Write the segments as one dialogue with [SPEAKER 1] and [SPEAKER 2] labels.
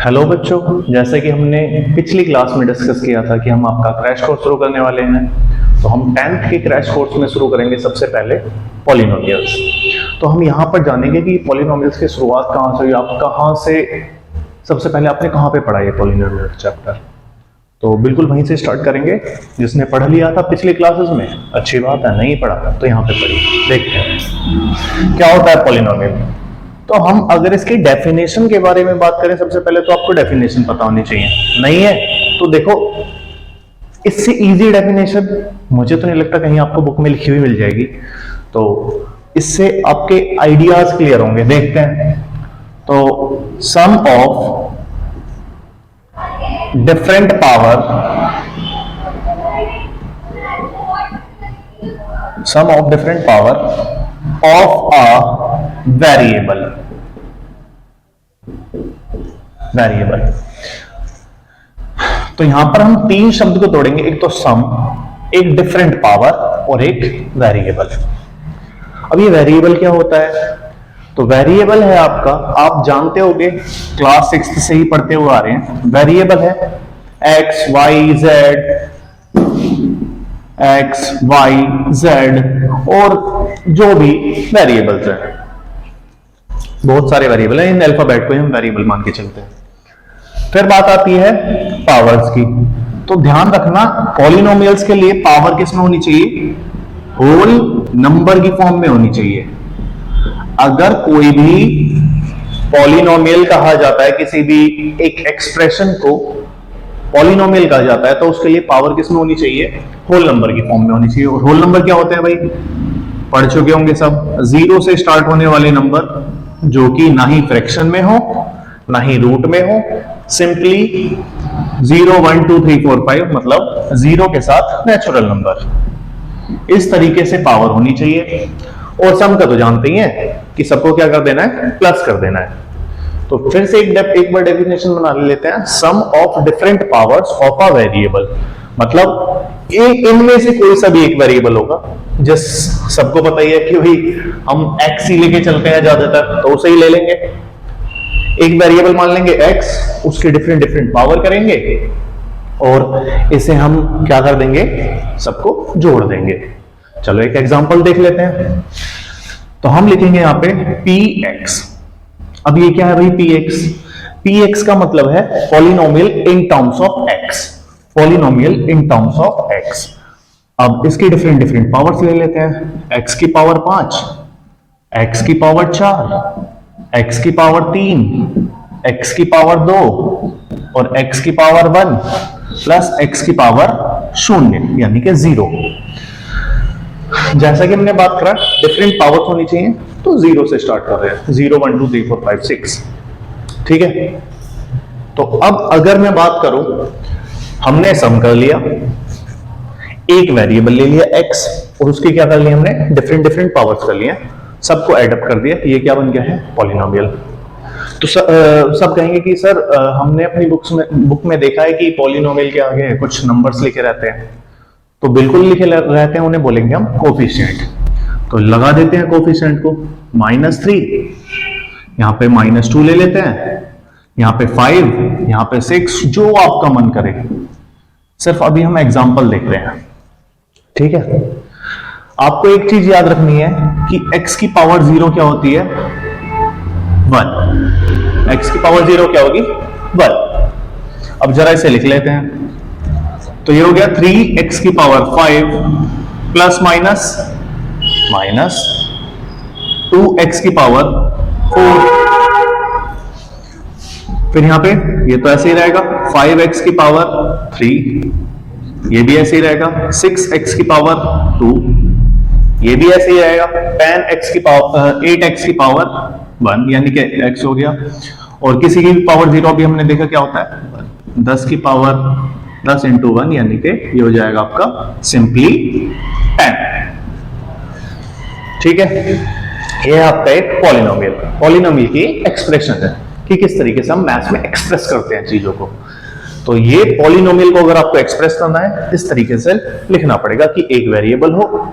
[SPEAKER 1] Hello बच्चों, जैसे कि हमने पिछली क्लास में डिस्कस किया था कि हम आपका क्रैश कोर्स शुरू करने वाले हैं। तो हम 10th के क्रैश कोर्स में शुरू करेंगे सबसे पहले पॉलिनोमियल्स। तो हम यहाँ पर जानेंगे कि पॉलिनोमियल्स की शुरुआत कहाँ से हुई, आप कहाँ से सबसे पहले आपने कहाँ पे पढ़ा ये पॉलिनोमियल चैप्टर। तो बिल्कुल वहीं से स्टार्ट करेंगे। जिसने पढ़ लिया था पिछली क्लासेस में, अच्छी बात है, नहीं पढ़ा तो यहाँ पे पढ़िए। देखते हैं क्या होता है पॉलिनोमियल। तो हम अगर इसकी डेफिनेशन के बारे में बात करें, सबसे पहले तो आपको डेफिनेशन पता होनी चाहिए। नहीं है तो देखो, इससे इजी डेफिनेशन मुझे तो नहीं लगता कहीं आपको बुक में लिखी हुई मिल जाएगी। तो इससे आपके आइडियाज क्लियर होंगे। देखते हैं। तो sum of different power, sum of different power of a variable, तो यहां पर हम तीन शब्द को तोड़ेंगे, एक तो सम, एक डिफरेंट पावर और एक वेरिएबल। अब ये वेरिएबल क्या होता है? तो वेरिएबल है आपका, आप जानते होंगे क्लास 6 से ही पढ़ते हुए आ रहे हैं। वेरिएबल है एक्स वाई जेड और जो भी वेरिएबल्स हैं, बहुत सारे वेरिएबल हैं। इन अल्फाबेट को हम वेरिएबल मान के चलते हैं। फिर बात आती है पावर्स की। तो ध्यान रखना, पॉलिनोमियल्स के लिए पावर किसमें होनी चाहिए? होल नंबर की फॉर्म में होनी चाहिए। अगर कोई भी पॉलिनोमियल कहा जाता है, किसी भी एक एक्सप्रेशन को पॉलिनोमियल कहा जाता है, तो उसके लिए पावर किसमें होनी चाहिए? होल नंबर की फॉर्म में होनी चाहिए। और होल नंबर क्या होते हैं भाई? पढ़ चुके होंगे सब। 0 से स्टार्ट होने वाले नंबर जो कि ना ही फ्रैक्शन में हो ना ही रूट में हो, सिंपली 0 1 2 3 4 5, मतलब 0 के साथ नेचुरल नंबर। इस तरीके से पावर होनी चाहिए। और सम का तो जानते ही हैं कि सबको क्या कर देना है? प्लस कर देना है। तो फिर से एक बार डेफिनेशन बना लेते हैं। Sum of different powers of a variable, मतलब इनमें से कोई सा भी एक वेरिएबल होगा। जिस सबको पता ही है कि भाई हम एक्स ही लेके चलते हैं ज्यादातर, तो उसे ही ले लेंगे। एक वेरिएबल मान लेंगे एक्स, उसके डिफरेंट डिफरेंट पावर करेंगे और इसे हम क्या कर देंगे? सबको जोड़ देंगे। चलो एक एग्जांपल देख लेते हैं। तो हम लिखेंगे यहां पे px। अब ये क्या है भाई px? px का मतलब है polynomial in terms of x, polynomial in terms of x। अब इसकी डिफरेंट डिफरेंट पावर्स ले लेते हैं। x की पावर 5, x की पावर 4, x की पावर 3, x की पावर 2 और x की पावर 1 प्लस x की पावर 0 यानी कि 0। जैसा कि हमने बात करा डिफरेंट पावर्स होनी चाहिए, तो 0 से स्टार्ट कर रहे हैं। 0 1 2 3 4 5 6, ठीक है। तो अब अगर मैं बात करूं, हमने सम कर लिया, एक वेरिएबल ले लिया x और उसकी क्या कर लिया हमने? डिफरेंट डिफरेंट पावर्स कर लिया, सबको एड अप कर दिया। ये क्या बन गया है? पॉलिनोमियल। तो सब कहेंगे कि सर हमने अपनी बुक में देखा है कि पॉलिनोमियल के आगे कुछ नंबर्स लिखे रहते हैं। तो बिल्कुल लिखे रहते हैं, उन्हें बोलेंगे हम कोफिशिएंट। तो लगा देते हैं कोफिशिएंट को। -3, यहां पे -2 ले लेते हैं, यहां पे 5, यहां पे 6, जो आपका मन करे। सिर्फ अभी हम एग्जांपल देख रहे हैं, ठीक है। आपको एक चीज याद रखनी है कि x की पावर 0 क्या होती है? 1। x की पावर 0 क्या होगी? 1। अब जरा इसे लिख लेते हैं। तो ये हो गया 3x की पावर 5 प्लस माइनस 2x की पावर 4। फिर यहां पे ये तो ऐसे ही रहेगा, 5x की पावर 3, ये भी ऐसे ही रहेगा, 6x की पावर 2, ये भी ऐसे ही रहेगा, 10x की पावर 8x की पावर 1 यानी कि x हो गया। और किसी की भी पावर 0 भी हमने देखा क्या होता है? 10 की पावर 10 इंटू 1 यानी कि ये हो जाएगा आपका सिंपली 10, ठीक है। ये आपका एक पॉलिनोमियल की एक्सप्रेशन है कि किस तरीके से हम मैथ्स में एक्सप्रेस करते हैं चीजों को। तो ये पॉलिनोमियल को अगर आपको एक्सप्रेस करना है, इस तरीके से लिखना पड़ेगा कि एक वेरिएबल हो,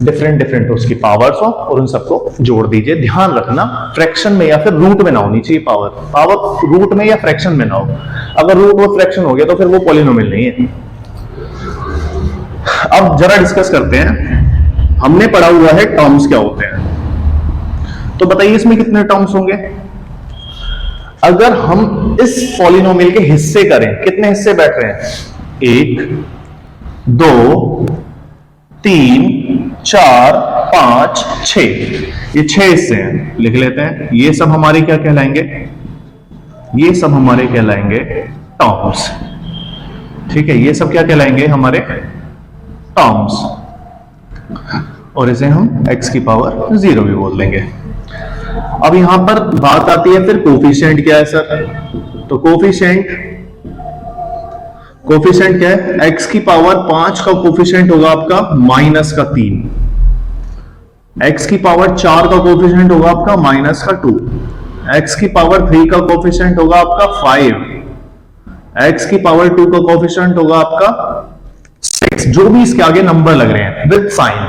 [SPEAKER 1] डिफरेंट डिफरेंट उसकी पावर्स हो और उन सबको जोड़ दीजिए। ध्यान रखना फ्रैक्शन में या फिर रूट में ना होनी चाहिए पावर, पावर रूट में या फ्रैक्शन में ना हो। अगर रूट और फ्रैक्शन हो गया तो फिर वो पॉलिनोमियल नहीं है। अब जरा डिस्कस करते हैं, हमने पढ़ा हुआ है टर्म्स क्या होते हैं, तो बताइए इसमें कितने टर्म्स होंगे। अगर हम इस पॉलिनोमियल के हिस्से करें, कितने हिस्से बैठ रहे हैं, 1 2 3 4 5 6, ये 6 हिस्से हैं, लिख लेते हैं। ये सब हमारे क्या कहलाएंगे, ये सब हमारे कहलाएंगे टर्म्स, ठीक है, ये सब क्या कहलाएंगे हमारे टर्म्स, और इसे हम x की पावर 0 भी बोल देंगे। अब यहां पर बात आती है फिर कोफिशिएंट क्या है सर, तो कोफिशिएंट क्या है, x की पावर 5 का कोफिशिएंट होगा आपका -3, x की पावर 4 का कोफिशिएंट होगा आपका -2, x की पावर 3 का कोफिशिएंट होगा आपका 5, x की पावर 2 का कोफिशिएंट होगा आपका 6, जो भी इसके आगे नंबर लग रहे हैं विद साइन।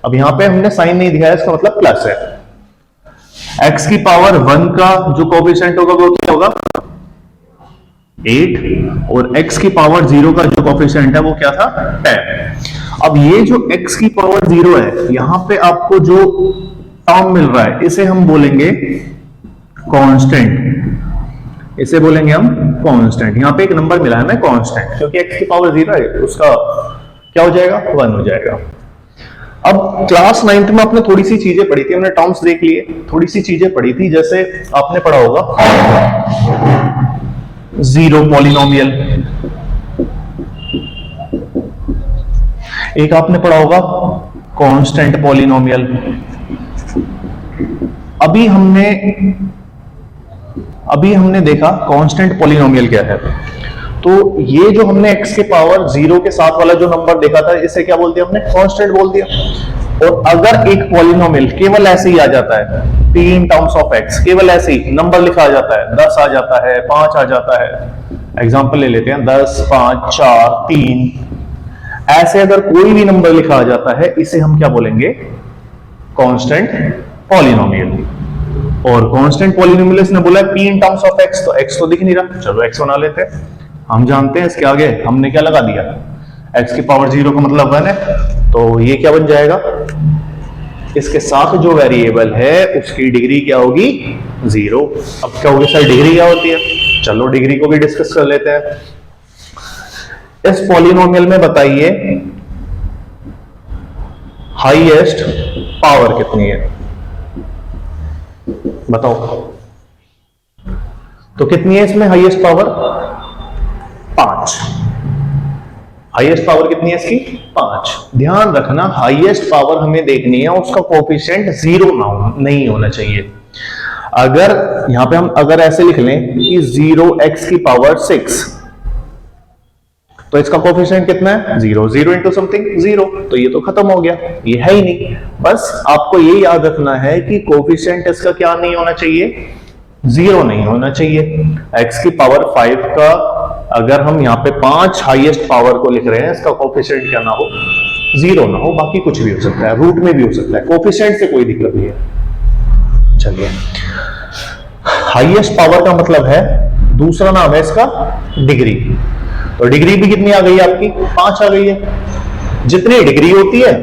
[SPEAKER 1] अब यहां पे हमने साइन नहीं दिखाया, इसका मतलब प्लस है। x की पावर 1 का जो कोफिशिएंट होगा वो क्या होगा, 8, और x की पावर 0 का जो कोफिशिएंट है वो क्या था, 10। अब ये जो x की पावर 0 है, यहां पे आपको जो टर्म मिल रहा है इसे हम बोलेंगे कांस्टेंट, इसे बोलेंगे हम कांस्टेंट। यहां पे एक नंबर मिला है हमें कांस्टेंट, क्योंकि x की पावर 0 है, उसका क्या हो जाएगा, 1 हो जाएगा। अब क्लास 9th में आपने थोड़ी सी चीजें पढ़ी थी, हमने टर्म्स देख लिए, थोड़ी सी चीजें पढ़ी थी, जैसे आपने पढ़ा होगा जीरो पॉलिनोमियल, एक आपने पढ़ा होगा कांस्टेंट पॉलिनोमियल। अभी हमने देखा कांस्टेंट पॉलिनोमियल क्या है, तो ये जो हमने x के पावर 0 के साथ वाला जो नंबर देखा था, इसे क्या बोल दिया हमने, कांस्टेंट बोल दिया। और अगर एक पॉलिनोमियल केवल ऐसे ही आ जाता है, 3 टर्म्स ऑफ x, केवल ऐसे ही नंबर लिखा आ जाता है, 10 आ जाता है, 5 आ जाता है, एग्जांपल ले लेते हैं 10 5 4 3, ऐसे अगर कोई भी नंबर लिखा आ जाता है, इसे हम क्या बोलेंगे, कांस्टेंट पॉलिनोमियल। और कांस्टेंट पॉलिनोमियल इसने बोला p in terms of x, तो x तो दिख नहीं रहा, चलो x बना लेते हैं। हम जानते हैं इसके आगे हमने क्या लगा दिया, x की पावर 0 का मतलब 1 है, तो ये क्या बन जाएगा, इसके साथ जो वेरिएबल है उसकी डिग्री क्या होगी, 0। अब क्या होगी सर, डिग्री क्या होती है, चलो डिग्री को भी डिस्कस कर लेते हैं। इस पॉलिनोमियल में बताइए हाईएस्ट पावर कितनी है, बताओ, तो कितनी है इसमें हाईएस्ट पावर, 5। हाईएस्ट पावर कितनी है इसकी, 5। ध्यान रखना हाईएस्ट पावर हमें देखनी है, उसका कोफिशिएंट 0 नहीं होना चाहिए। अगर यहां पे हम अगर ऐसे लिख लें कि 0x की पावर 6, तो इसका कोफिशिएंट कितना है, 0, 0 इंटू समथिंग 0, तो ये तो खत्म हो गया, ये है ही नहीं। बस आपको ये याद रखना है कि कोफिशिएंट इसका क्या नहीं होना चाहिए, 0 नहीं होना चाहिए। x की पावर 5 का अगर हम यहाँ पे 5 हाईएस्ट पावर को लिख रहे हैं, इसका कोफिशिएंट क्या ना हो, 0 ना हो, बाकी कुछ भी हो सकता है, रूट में भी हो सकता है, कोफिशिएंट से कोई दिक्कत नहीं है। चलिए, हाईएस्ट पावर का मतलब है, दूसरा नाम है इसका डिग्री, तो डिग्री भी कितनी आ गई आपकी, 5 आ गई है। जितनी डिग्री होती है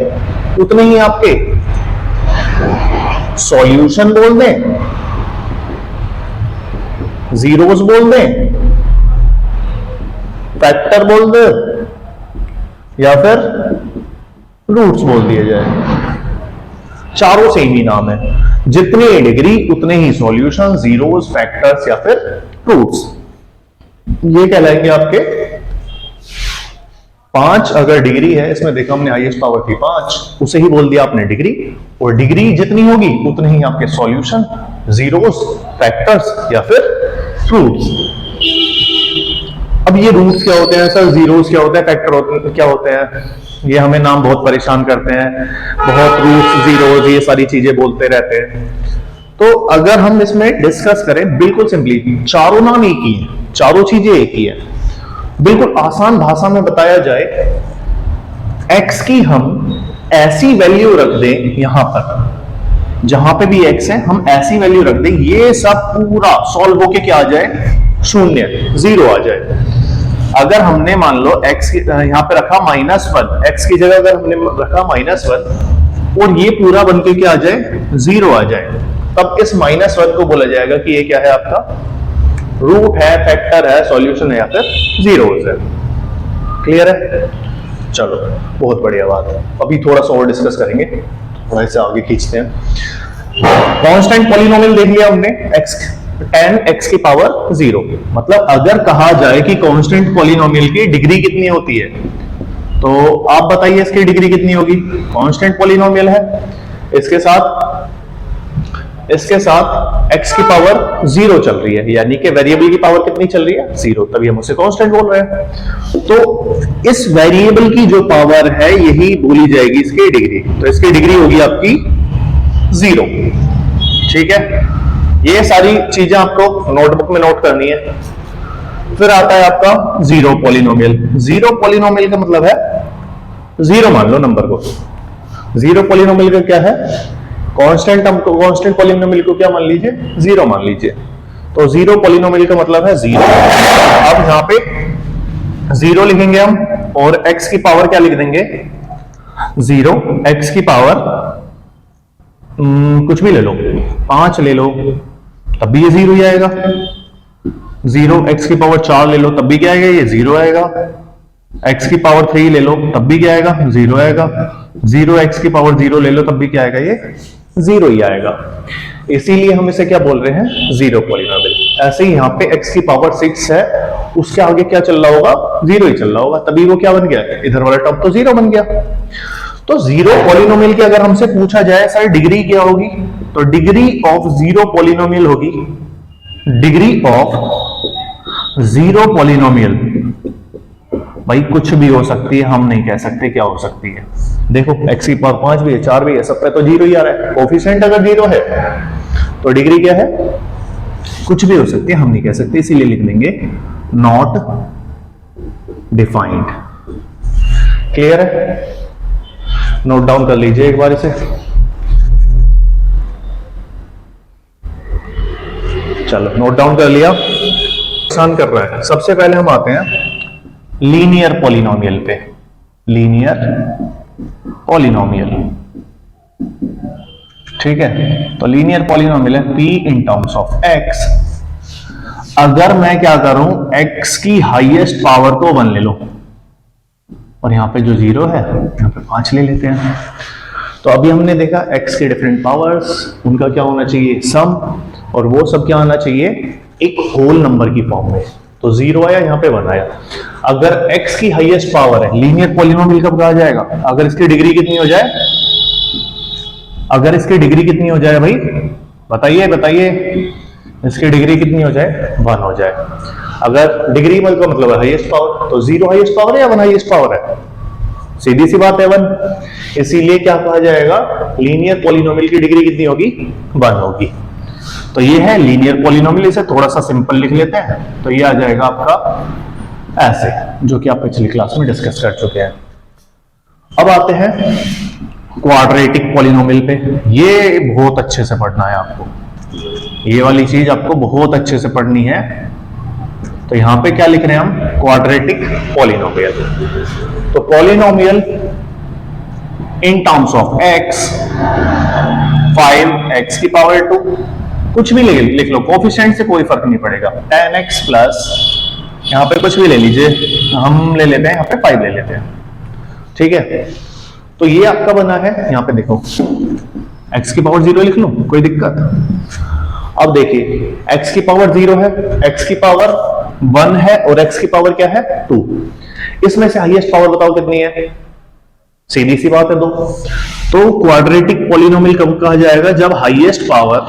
[SPEAKER 1] उतने ही आपके सॉल्यूशन बोल दें, जीरोस बोल दें, फैक्टर बोल दे, या फिर रूट्स बोल दिए जाए, चारों सेम ही नाम है। जितनी डिग्री उतने ही सॉल्यूशन, जीरोस, फैक्टर्स या फिर रूट्स, ये कहलाएंगे आपके 5। अगर डिग्री है, इसमें देखा हमने हाईएस्ट पावर थी 5, उसे ही बोल दिया आपने डिग्री, और डिग्री जितनी होगी उतने ही आपके सॉल्यूशन, जीरोस, फैक्टर्स या फिर रूट्स। अब ये रूट्स क्या होते हैं सर, जीरोस क्या होते हैं, फैक्टर क्या होते हैं, ये हमें नाम बहुत परेशान करते हैं, बहुत रूट्स, जीरोस, ये सारी चीजें बोलते रहते हैं। तो अगर हम इसमें डिस्कस करें, बिल्कुल सिंपली चारों नाम एक ही है, चारों चीजें एक ही है। बिल्कुल आसान भाषा में बताया जाए, x की हम ऐसी वैल्यू रख दें यहां पर, जहां पे भी x है हम ऐसी वैल्यू रख दें, ये सब पूरा सॉल्व होके क्या आ जाए, शून्य, जीरो आ जाए। अगर हमने मान लो x यहां पे रखा -1, x की जगह अगर हमने रखा -1 और ये पूरा बन के क्या आ जाए, जीरो आ जाए, तब इस -1 को बोला जाएगा कि ये क्या है, आपका रूट है, फैक्टर है, सॉल्यूशन है, या फिर जीरोस है। क्लियर है? चलो बहुत बढ़िया बात है। अभी थोड़ा सा और डिस्कस करेंगे, थोड़ा इसे आगे खींचते हैं। कांस्टेंट पॉलिनोमियल देख लिया हमने, tan x की पावर 0। मतलब अगर कहा जाए कि कांस्टेंट पॉलिनोमियल की डिग्री कितनी होती है, तो आप बताइए इसकी डिग्री कितनी होगी। कांस्टेंट पॉलिनोमियल है, इसके साथ x की पावर 0 चल रही है, यानी कि वेरिएबल की पावर कितनी चल रही है, 0, तभी हम उसे कांस्टेंट बोल रहे हैं। तो इस वेरिएबल की जो पावर है यही बोली जाएगी इसकी डिग्री, तो इसकी डिग्री होगी आपकी 0। ठीक है, ये सारी चीजें आपको नोटबुक में नोट करनी है। फिर आता है आपका जीरो पॉलिनोमियल। जीरो पॉलिनोमियल का मतलब है, जीरो मान लो नंबर को, जीरो पॉलिनोमियल का क्या है, कांस्टेंट पॉलिनोमियल को क्या मान लीजिए, जीरो मान लीजिए। तो जीरो पॉलिनोमियल का मतलब है जीरो। अब यहां पे जीरो लिखेंगे हम, और x की पावर क्या लिख देंगे, जीरो। x की पावर कुछ भी ले लो, 5 ले लो, तब भी ये जीरो ही आएगा। जीरो x की पावर 4 ले लो, तब भी क्या आएगा, ये जीरो आएगा। x की पावर 3 ले लो, तब भी क्या आएगा, जीरो आएगा। जीरो x की पावर 0 ले लो, तब भी क्या आएगा, ये जीरो ही आएगा। इसीलिए हम इसे क्या बोल रहे हैं, जीरो पॉलिनोमियल। ऐसे ही यहाँ पे x की पावर 6 है, उसके आगे क्या चल रहा होगा, जीरो ही चल रहा होगा, तभी वो क्या बन गया, इधर वाला टर्म तो जीरो बन गया। तो जीरो पॉलिनोमियल की अगर हमसे पूछा जाए सर डिग्री क्या होगी, तो डिग्री ऑफ जीरो पॉलिनोमियल होगी, डिग्री ऑफ जीरो पॉलिनोमियल, भाई कुछ भी हो सकती है, हम नहीं कह सकते क्या हो सकती है। देखो x की पावर 5 भी है, 4 भी है, सब पे तो जीरो ही आ रहा है। कोफिशिएंट अगर जीरो है तो डिग्री क्या है, कुछ भी हो सकती है, हम नहीं कह सकते, इसीलिए लिख देंगे नॉट डिफाइंड। क्लियर है? नोट डाउन कर लीजिए एक बार इसे। चलो नोट डाउन कर लिया, आसान कर रहा है। सबसे पहले हम आते हैं लीनियर पॉलिनोमियल पे। लीनियर पॉलिनोमियल, ठीक है, तो लीनियर पॉलिनोमियल है p in terms of x। अगर मैं क्या करूं, x की हाईएस्ट पावर को 1 ले लो, और यहां पे जो जीरो है यहां पे 5 ले लेते हैं। तो अभी हमने देखा x के डिफरेंट पावर्स, उनका क्या होना चाहिए, सम, और वो सब क्या आना चाहिए, एक होल नंबर की फॉर्म में। तो 0 आया, यहाँ पे 1 आया। अगर x की हाईएस्ट पावर है, लीनियर पॉलिनोमियल कब कहा जाएगा, अगर इसकी डिग्री कितनी हो जाए, अगर इसकी डिग्री कितनी हो जाए भाई, बताइए बताइए, इसकी डिग्री कितनी हो जाए, 1 हो जाए। अगर डिग्री मतलब हाईएस्ट पावर, तो 0 हाईएस्ट पावर है या 1 हाईएस्ट पावर है, सीधी सी बात है 1। इसीलिए क्या कहा जाएगा, लीनियर पॉलिनोमियल की डिग्री कितनी होगी, 1 होगी। तो ये है लीनियर पॉलिनोमियल। इसे थोड़ा सा सिंपल लिख लेते हैं, तो ये आ जाएगा आपका ऐसे, जो कि आप पिछली क्लास में डिस्कस कर चुके हैं। अब आते हैं क्वाड्रेटिक पॉलिनोमियल पे। ये बहुत अच्छे से पढ़ना है आपको, ये वाली चीज आपको बहुत अच्छे से पढ़नी है। तो यहां पे क्या लिख रहे हैं हम, क्वाड्रेटिक पॉलिनोमियल। तो polynomial in terms of x, 5x की पावर 2, कुछ भी लिख लो, कोफिशिएंट से कोई फर्क नहीं पड़ेगा, 10x प्लस, यहां पे कुछ भी ले लीजिए, हम ले लेते हैं यहाँ पे 5 ले लेते हैं, ठीक है। तो ये आपका बना है, यहां पे देखो x की पावर 0 लिख लो, कोई दिक्कत। अब देखिए x की पावर 0 है, x की पावर 1 है, और x की पावर क्या है, 2। इसमें से हाईएस्ट पावर बताओ कितनी है, सीधी सी बात है 2। तो क्वाड्रेटिक पॉलिनोमियल कब कहा जाएगा, जब हाईएस्ट पावर,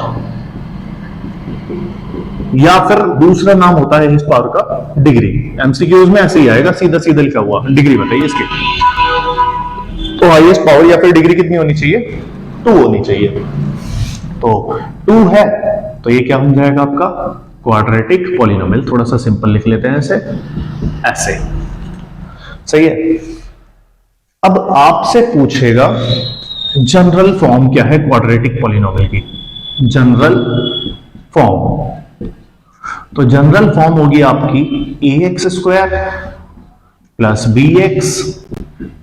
[SPEAKER 1] या फिर दूसरा नाम होता है इस पावर का डिग्री। एमसीक्यूज में ऐसे ही आएगा, सीधा सीधा लिखा हुआ, डिग्री बताइए इसकी। तो हाईएस्ट पावर या फिर डिग्री कितनी होनी चाहिए, 2 होनी चाहिए। तो 2 है, तो ये क्या हो जाएगा आपका क्वाड्रेटिक पॉलिनोमियल। थोड़ा सा सिंपल लिख लेते हैं इसे ऐसे, सही है। अब आपसे पूछेगा जनरल फॉर्म क्या है क्वाड्रेटिक पॉलिनोमियल की, जनरल फॉर्म। तो जनरल फॉर्म होगी आपकी ax² plus bx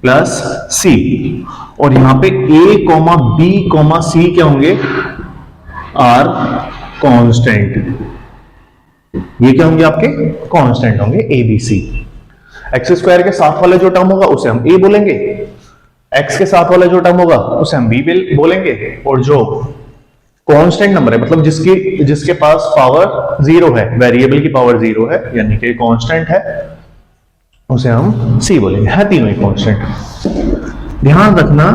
[SPEAKER 1] plus c, और यहां पे a, b, c क्या होंगे, आर कांस्टेंट। ये क्या होंगे आपके कांस्टेंट होंगे a b c। x² के साथ वाला जो टर्म होगा उसे हम a बोलेंगे, x के साथ वाला जो टर्म होगा उसे हम b बोलेंगे, और जो कांस्टेंट नंबर है मतलब जिसके पास पावर 0 है, वेरिएबल की पावर 0 है यानी कि कांस्टेंट है, उसे हम c बोलेंगे। है तीनों ही कांस्टेंट। ध्यान रखना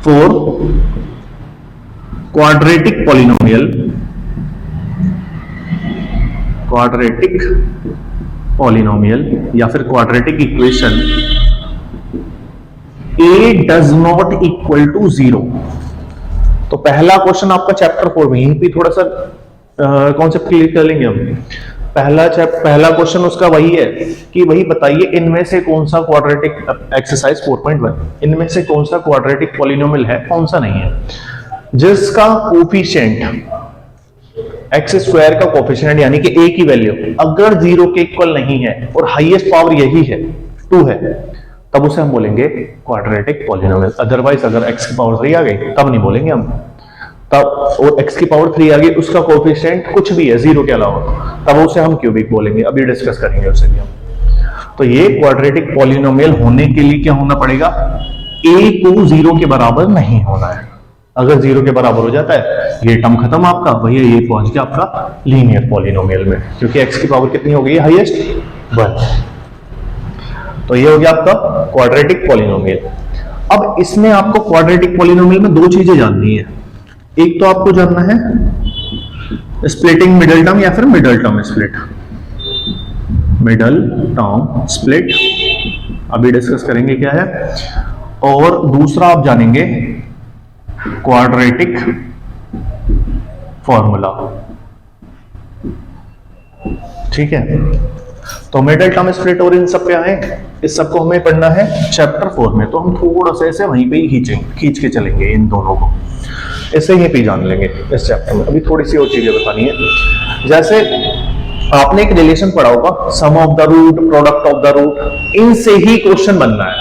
[SPEAKER 1] फॉर क्वाड्रेटिक पॉलिनोमियल या फिर quadratic equation a does not equal to 0। तो पहला क्वेश्चन आपका चैप्टर 4 में, यहीं पे थोड़ा सा कॉन्सेप्ट क्लियर कर लेंगे हम। पहला क्वेश्चन उसका वही है कि वही बताइए इनमें से कौन सा क्वाड्रेटिक, एक्सरसाइज 4.1, इनमें से कौन सा क्वाड्रेटिक पॉलिनोमियल है, कौन सा नहीं है, जिसका कोफिशिएंट x² का कोफिशिएंट यानी कि a की वैल्यू अगर 0 के इक्वल नहीं है और हाईएस्ट पावर यही है 2 है, तब उसे हम बोलेंगे क्वाड्रेटिक पॉलिनोमियल। अदरवाइज अगर x की पावर 3 आ गई तब नहीं बोलेंगे हम, तब और x की पावर 3 आ गई उसका कोफिशिएंट कुछ भी है 0 के अलावा, तब उसे हम क्यूबिक बोलेंगे। अभी डिस्कस करेंगे उसे भी हम। तो ये क्वाड्रेटिक पॉलिनोमियल होने के लिए क्या होना पड़ेगा, a को 0 के बराबर नहीं होना है। अगर 0 के बराबर हो जाता है ये टर्म खत्म आपका, भैया ये पहुंच गया आपका लीनियर पॉलिनोमियल में, क्योंकि x की पावर कितनी हो गई हाईएस्ट 1। तो ये हो गया आपका क्वाड्रेटिक पॉलिनोमियल। अब इसमें आपको क्वाड्रेटिक पॉलिनोमियल में दो चीजें जाननी है। एक तो आपको जानना है स्प्लिटिंग मिडिल टर्म या फिर middle term split, middle term split अभी डिस्कस करेंगे क्या है, और दूसरा आप जानेंगे क्वाड्रेटिक फॉर्मूला। ठीक है, तो मिडिल टर्म स्प्लिट और इन सब पे आए, इस सबको हमें पढ़ना है चैप्टर 4 में, तो हम थोड़ा सा ऐसे वहीं पे ही खींच के चलेंगे इन दोनों को, ऐसे ही पे जान लेंगे इस चैप्टर में। अभी थोड़ी सी और चीजें बतानी है, जैसे आपने एक रिलेशन पढ़ा होगा sum of the root, product of the root, इनसे ही क्वेश्चन बनना है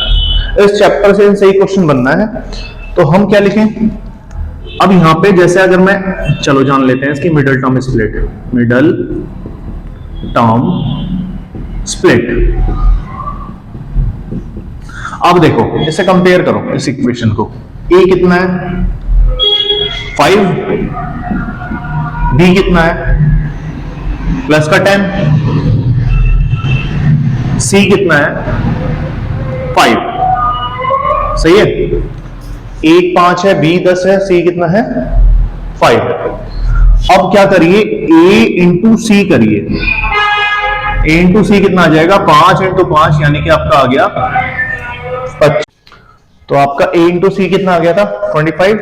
[SPEAKER 1] इस चैप्टर से, इनसे ही क्वेश्चन बनना है। तो हम क्या लिखें अब यहां पे, जैसे अगर मैं, चलो जान लेते हैं इसकी middle term split, middle term split. अब देखो इसे कंपेयर करो इस इक्वेशन को, a कितना है 5, b कितना है प्लस का 10, c कितना है 5, सही है। 1 5 है, b 10 है, c कितना है 5 है। अब क्या करिए a इंटू सी करिए, a इंटू सी कितना आ जाएगा 5 इंटू 5 यानी कि आपका आ गया 25। तो आपका a इंटू सी कितना आ गया था 25।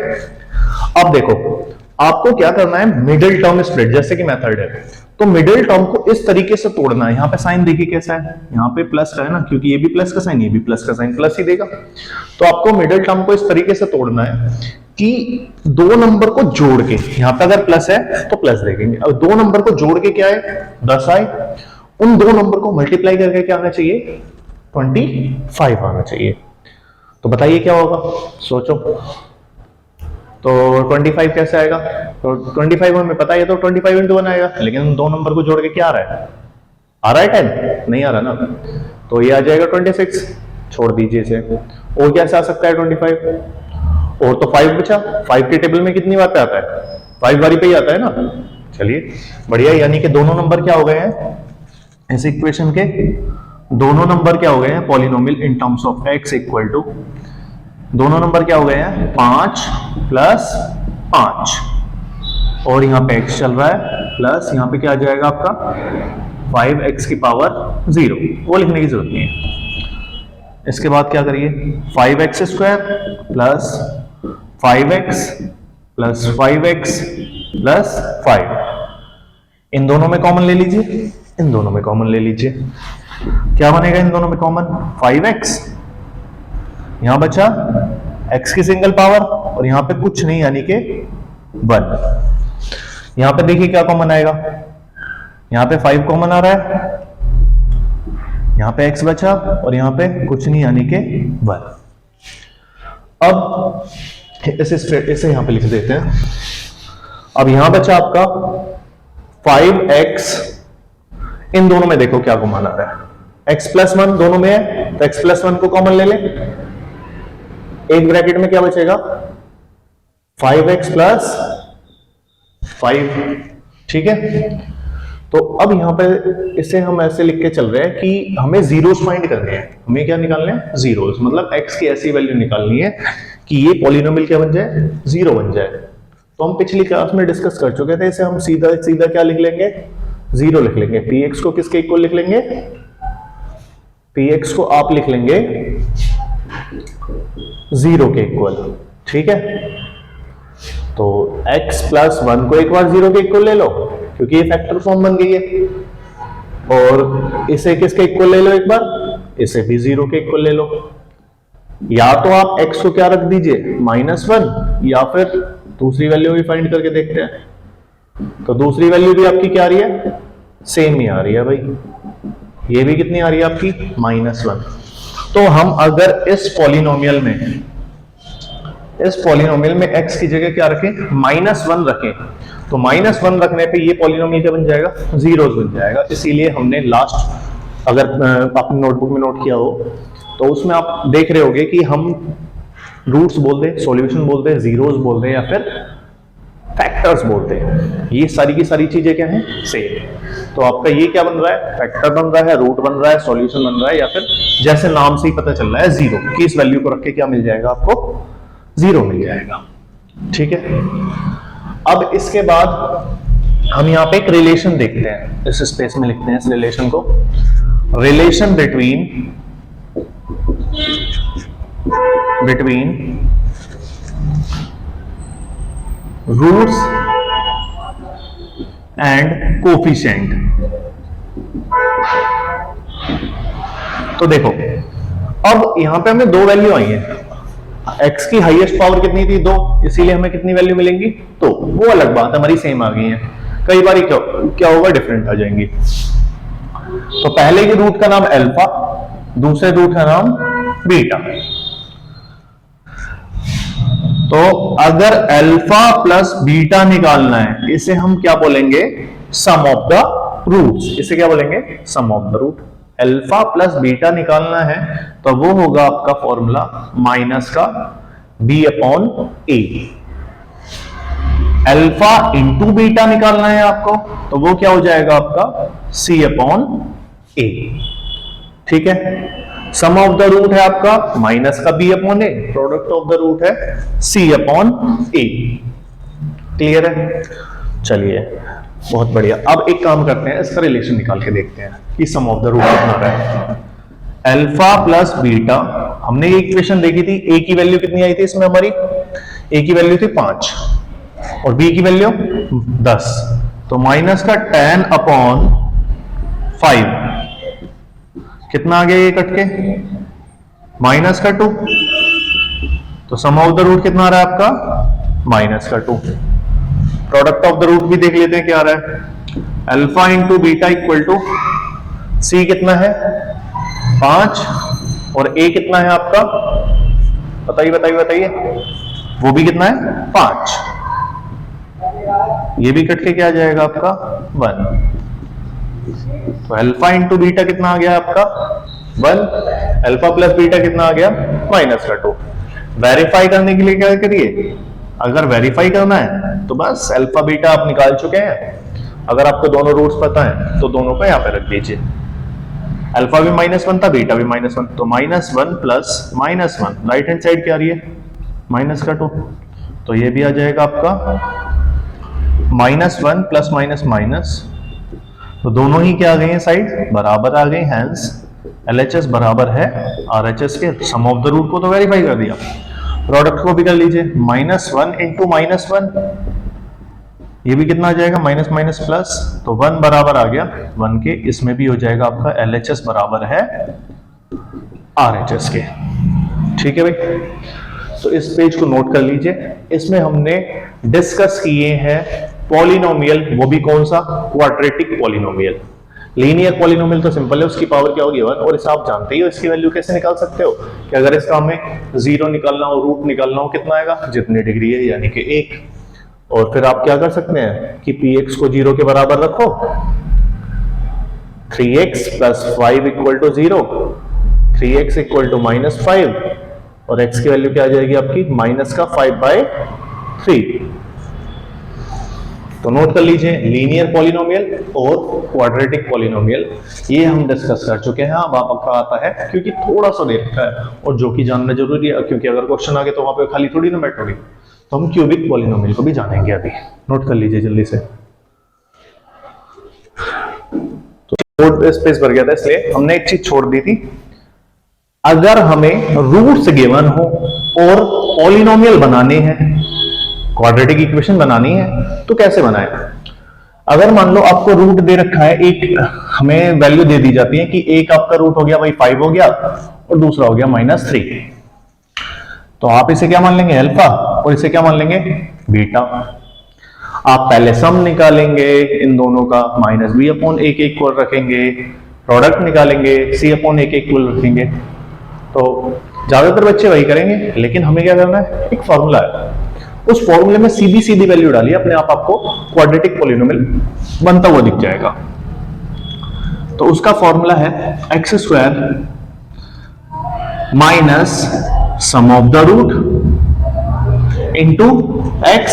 [SPEAKER 1] अब देखो आपको क्या करना है, मिडिल टर्म स्प्लिट जैसे कि मेथड है, तो मिडिल टर्म को इस तरीके से तोड़ना है। यहां पे साइन देखिए कैसा है, यहां पे प्लस का है ना, क्योंकि ये भी प्लस का साइन, ये भी प्लस का साइन, प्लस ही देगा। तो आपको मिडिल टर्म को इस तरीके से तोड़ना है कि दो नंबर को जोड़ के, यहां पे अगर प्लस है तो प्लस देखेंगे, अब दो नंबर को जोड़ के क्या है 10 आए, उन दो नंबर को मल्टीप्लाई करके क्या आना चाहिए 25 आना चाहिए। तो बताइए क्या होगा, सोचो। तो 25 कैसे आएगा, तो 25 हमें पता है, तो 25 इंटू 1 आएगा, लेकिन दो नंबर को जोड़ के क्या आ रहा है, आ रहा है 10 नहीं आ रहा ना, तो ये आ जाएगा 26, छोड़ दीजिए इसे। और कैसे आ सकता है 25, और तो 5 बचा, 5 के टेबल में कितनी बार पे आता है 5 बारी पे ही आता है ना। चलिए बढ़िया, यानी कि दोनों नंबर क्या हो गए हैं इस इक्वेशन के, दोनों नंबर क्या हो गए हैं polynomial in terms of x equal to, दोनों नंबर क्या हो गए हैं 5 प्लस 5, और यहां पे x चल रहा है प्लस यहां पे क्या आ जाएगा आपका 5x की पावर 0, वो लिखने की जरूरत नहीं है। इसके बाद क्या करिए 5x square plus 5x plus 5x plus 5, इन दोनों में कॉमन ले लीजिए, इन दोनों में कॉमन ले लीजिए, क्या बनेगा इन दोनों में कॉमन 5x यहां बचा x की सिंगल पावर और यहां पे कुछ नहीं यानी कि 1। यहां पे देखिए क्या कॉमन आएगा, यहां पे 5 कॉमन आ रहा है, यहां पे x बचा और यहां पे कुछ नहीं यानी कि 1। अब इसे यहां पे लिख देते हैं। अब यहां बचा आपका 5x, इन दोनों में देखो क्या कॉमन आ रहा है, x प्लस 1 दोनों में है तो x प्लस 1 को कॉमन ले ले, एक ब्रैकेट में क्या बचेगा 5x प्लस 5, ठीक है। तो अब यहां पे इसे हम ऐसे लिख के चल रहे हैं कि हमें जीरोस फाइंड करने हैं, हमें क्या निकालने हैं जीरोस, मतलब x की ऐसी वैल्यू निकालनी है कि ये पॉलिनोमियल क्या बन जाए, जीरो बन जाए। तो हम पिछली क्लास में डिस्कस कर चुके थे, इसे हम सीधा सीधा क्या लिख लेंगे, जीरो लिख लेंगे। px को किसके इक्वल लिख लेंगे, px को आप लिख लेंगे जीरो के इक्वल, ठीक है। तो x प्लस 1 को एक बार जीरो के इक्वल ले लो क्योंकि ये फैक्टर फॉर्म बन गई है, और इसे किसके इक्वल ले लो एक बार, इसे भी जीरो के इक्वल ले लो। या तो आप x को क्या रख दीजिए -1, या फिर दूसरी वैल्यू भी फाइंड करके देखते हैं। तो दूसरी वैल्यू भी आपकी क्या आ रही है, सेम ही आ रही है भाई, ये भी कितनी आ रही है आपकी -1। तो हम अगर इस पॉलिनोमियल में x की जगह क्या रखें, -1 रखें, तो -1 रखने पे ये पॉलिनोमियल क्या बन जाएगा, जीरोस बन जाएगा। इसीलिए हमने लास्ट, अगर आपने नोटबुक में नोट किया हो तो उसमें आप देख रहे होगे कि हम रूट्स बोलते हैं, सॉल्यूशन बोलते हैं, जीरोस बोलते हैं, या फिर फैक्टर्स बोलते हैं। ये सारी की सारी चीजें क्या हैं, सेम। तो आपका ये क्या बन रहा है, फैक्टर बन रहा है, रूट बन रहा है, सॉल्यूशन बन रहा है, या फिर जैसे नाम से ही पता चल रहा है जीरो, कि इस वैल्यू को रख के क्या मिल जाएगा आपको, जीरो मिल जाएगा, ठीक है। अब इसके बाद हम यहाँ पे एक रिलेशन देखते हैं, इस स्पेस में लिखते हैं इस रिलेशन को, relation between roots and coefficient. तो देखो अब यहां पे हमें दो वैल्यू आई है, x की हाईएस्ट पावर कितनी थी, 2, इसीलिए हमें कितनी वैल्यू मिलेंगी, तो वो अलग बात है, हमारी सेम आ गई है। कई बार क्या होगा, डिफरेंट आ जाएंगी। तो पहले के रूट का नाम अल्फा, दूसरे रूट का नाम बीटा। तो अगर अल्फा प्लस बीटा निकालना है, इसे हम क्या बोलेंगे, सम ऑफ द रूट्स, इसे क्या बोलेंगे, sum of the root. Alpha plus beta निकालना है तो वो होगा आपका फॉर्मूला माइनस का b upon a. Alpha into beta निकालना है आपको तो वो क्या हो जाएगा आपका c अपॉन ए, ठीक है। सम ऑफ द रूट है आपका माइनस का b upon A, product of the root है c अपॉन ए। क्लियर है, चलिए बहुत बढ़िया। अब एक काम करते हैं, इसका रिलेशन निकाल के देखते हैं कि सम ऑफ द रूट कितना आ रहा है। अल्फा प्लस बीटा, हमने ये इक्वेशन देखी थी, a की वैल्यू कितनी आई थी इसमें हमारी, a की वैल्यू थी 5 और b की वैल्यू 10, तो माइनस का 10 अपॉन 5 कितना आ गया ये कट के, माइनस का 2। तो सम ऑफ द रूट कितना आ रहा है आपका, माइनस का 2। प्रोडक्ट ऑफ द रूट भी देख लेते हैं क्या आ रहा है, alpha into beta equal to c कितना है 5 और ए कितना है आपका, बताइए बताइए बताइए, वो भी कितना है 5, ये भी कट के क्या आ जाएगा आपका 1। तो अल्फा इंटू बीटा कितना आ गया आपका 1, अल्फा प्लस बीटा कितना आ गया माइनस का 2। वेरीफाई करने के लिए क्या करिए, अगर वेरीफाई करना है तो बस अल्फा बीटा आप निकाल चुके हैं, अगर आपको दोनों रूट्स पता है तो दोनों को यहां पे रख दीजिए। अल्फा भी -1 था, बीटा भी -1, तो -1 प्लस -1, राइट हैंड साइड क्या आ रही है माइनस का 2, तो ये भी आ जाएगा आपका -1 प्लस माइनस माइनस, तो दोनों ही क्या आ गए हैं साइड बराबर आ गए, हेंस LHS बराबर है RHS के। सम ऑफ द रूट को तो वेरीफाई कर दिया, प्रोडक्ट को भी कर लीजिए, -1 इंटू -1, ये भी कितना आ जाएगा माइनस माइनस प्लस, तो 1 बराबर आ गया 1 के, इसमें भी हो जाएगा आपका LHS बराबर है RHS के, ठीक है भाई, तो इस पेज को नोट कर लीजिए। इसमें हमने डिस्कस किए हैं पॉलिनोमियल, वो भी कौन सा, क्वाड्रेटिक पॉलिनोमियल। लीनियर पॉलिनोमियल तो सिंपल है, उसकी पावर क्या होगी 1, और इसे आप जानते ही हो इसकी वैल्यू कैसे निकाल सकते हो कि अगर इसका हमें जीरो निकालना हो, रूट निकालना हो, कितना आएगा, जितनी डिग्री है यानी कि 1। और फिर आप क्या कर सकते हैं कि px को 0 के बराबर रखो, 3x + 5 = 0, 3x = -5, और x की वैल्यू क्या आ जाएगी आपकी, -5/3। तो नोट कर लीजिए, लीनियर पॉलिनोमियल और क्वाड्रेटिक पॉलिनोमियल ये हम डिस्कस कर चुके हैं। अब आपका आता है, क्योंकि थोड़ा सा देर का है और जो कि जानना जरूरी है, क्योंकि अगर क्वेश्चन आ गए तो वहां पे खाली थोड़ी ना बैठोगे, तो हम क्यूबिक पॉलिनोमियल को भी जानेंगे अभी। नोट कर लीजिए जल्दी से। तो स्पेस भर गया था इसलिए हमने एक चीज छोड़ दी थी, अगर हमें रूट्स गिवन हो और पॉलिनोमियल बनाने हैं, क्वाड्रेटिक इक्वेशन बनानी है, तो कैसे बनाएं। अगर मान लो आपको रूट दे रखा है, एक हमें वैल्यू दे दी जाती है कि एक आपका रूट हो गया भाई 5 हो गया और दूसरा हो गया -3, तो आप इसे क्या मान लेंगे, अल्फा, और इसे क्या मान लेंगे, बीटा। आप पहले सम निकालेंगे इन दोनों का, -b/1 इक्वल रखेंगे, प्रोडक्ट निकालेंगे, c/1 इक्वल रखेंगे। तो ज्यादातर बच्चे वही करेंगे, लेकिन हमें क्या करना है, एक फॉर्मूला है, उस फॉर्मूले में सीधी सीधी वैल्यू डालिए, अपने आप आपको क्वाड्रेटिक पॉलिनोमियल बनता हुआ दिख जाएगा। तो उसका फॉर्मूला है x² minus sum of the root into x